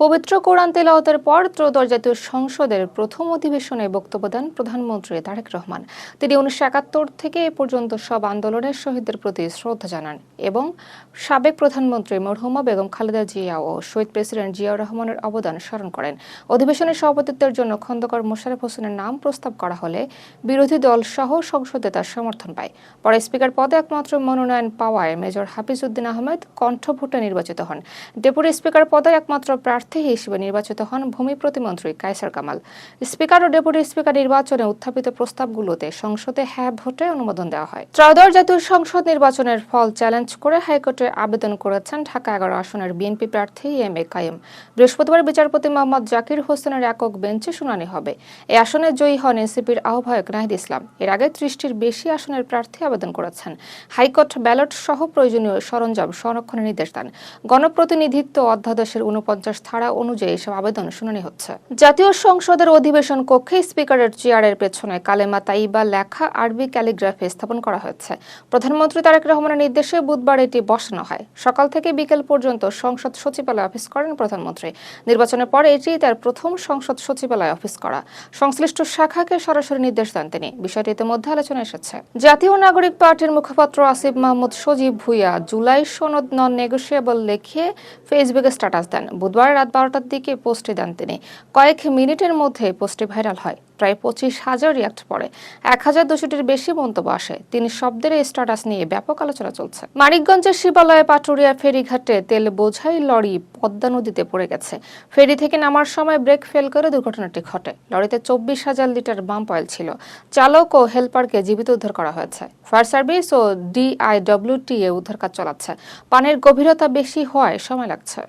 পবিত্র কোরআন তেলাওয়াতের পর ত্রয়োদশ জাতীয় সংসদের প্রথম অধিবেশনে বক্তব্য দেন প্রধানমন্ত্রী তারেক রহমান। তিনি 1971 থেকে এ পর্যন্ত সব আন্দোলনের শহীদদের প্রতি শ্রদ্ধা জানান এবং সাবেক প্রধানমন্ত্রী মরহুমা বেগম খালেদা জিয়া ও শহীদ প্রেসিডেন্ট জিয়াউর রহমানের অবদান স্মরণ করেন। অধিবেশনে সভাপতিত্বের জন্য খন্দকার মোশাররফ হোসেনের নাম প্রস্তাব করা হলে বিরোধী দল সহ সংসদে তার সমর্থন পায়। পরে স্পিকার পদে একমাত্র মনোনয়ন পাওয়ায় মেজর হাফিজ উদ্দিন আহমেদ কণ্ঠভোটে নির্বাচিত হন। ডেপুটি স্পিকার পদে একমাত্র প্রার্থী হিসেবে নির্বাচিত হন ভূমি প্রতিমন্ত্রী কায়সার কামাল। স্পিকার ও ডেপুটি স্পিকার নির্বাচনে উত্থাপিত প্রস্তাবগুলোতে সংসদে হ্যাঁ ভোটে অনুমোদন দেওয়া হয়। ত্রয়োদশ জাতীয় সংসদ নির্বাচনের ফল চ্যালেঞ্জ করে হাইকোর্টে আবেদন করেছেন ঢাকা 11 আসনের বিএনপি প্রার্থী এম এ কাইম। বৃহস্পতিবার বিচারপতি মোহাম্মদ জাকির হোসেনের একক বেঞ্চে শুনানি হবে। এই আসনে জয়ী হন এনসিপির আহ্বায়ক নাহিদ ইসলাম। এর আগে 30টির বেশি আসনের প্রার্থী আবেদন করেছেন। হাইকোর্ট ব্যালট সহ প্রয়োজনীয় সরঞ্জাম সংরক্ষণের নির্দেশ দেন। গণপ্রতিনিধিত্ব অধ্যাদেশের 49 ধারা অনুযায়ী এসব আবেদন শুনানি হচ্ছে। জাতীয় সংসদের অধিবেশন কক্ষে স্পিকারের চেয়ারের পেছনে কালেমা তাইবা লেখা আরবি ক্যালিগ্রাফি স্থাপন করা হয়েছে। প্রধানমন্ত্রী তারেক রহমানের নির্দেশে বুধবার এটি বসানো হয়। সকাল থেকে বিকেল পর্যন্ত সংসদ সচিবালয়ে অফিস করেন প্রধানমন্ত্রী। নির্বাচনের পর এটি তার প্রথম সংসদ সচিবালয়ে অফিস করা। সংশ্লিষ্ট শাখাকে সরাসরি নির্দেশ দেন তিনি। বিষয়টি ইতিমধ্যে আলোচনা এসেছে। জাতীয় নাগরিক পার্টির মুখপাত্র আসিফ মাহমুদ সজীব ভুইয়া জুলাই সনদ নন নেগোশিয়েবল লিখে ফেসবুকে স্ট্যাটাস দেন। বুধবার রাত 12টার দিকে পোস্টটি দেন তিনি। কয়েক মিনিটের মধ্যে পোস্টটি ভাইরাল হয়। প্রায় 25,000 রিয়াক্ট পড়ে। 1,200টির বেশি মন্তব্য আসে। 3 শব্দের এই স্ট্যাটাস নিয়ে ব্যাপক আলোচনা চলছে। মানিকগঞ্জের শিবালয়ে পাটুরিয়া ফেরিঘাটে তেল বোঝাই লরি পদ্মা নদীতে পড়ে গেছে। ফেরি থেকে নামার সময় ব্রেক ফেল করে দুর্ঘটনাটি ঘটে। লরিতে 24,000 লিটার পাম্প অয়েল ছিল। চালক ও হেলপারকে জীবিত উদ্ধার করা হয়েছে। ফায়ার সার্ভিস ও ডিআইডব্লিউটি উদ্ধার কাজ চালাচ্ছে। পানির গভীরতা বেশি হওয়ায় সময় লাগছে।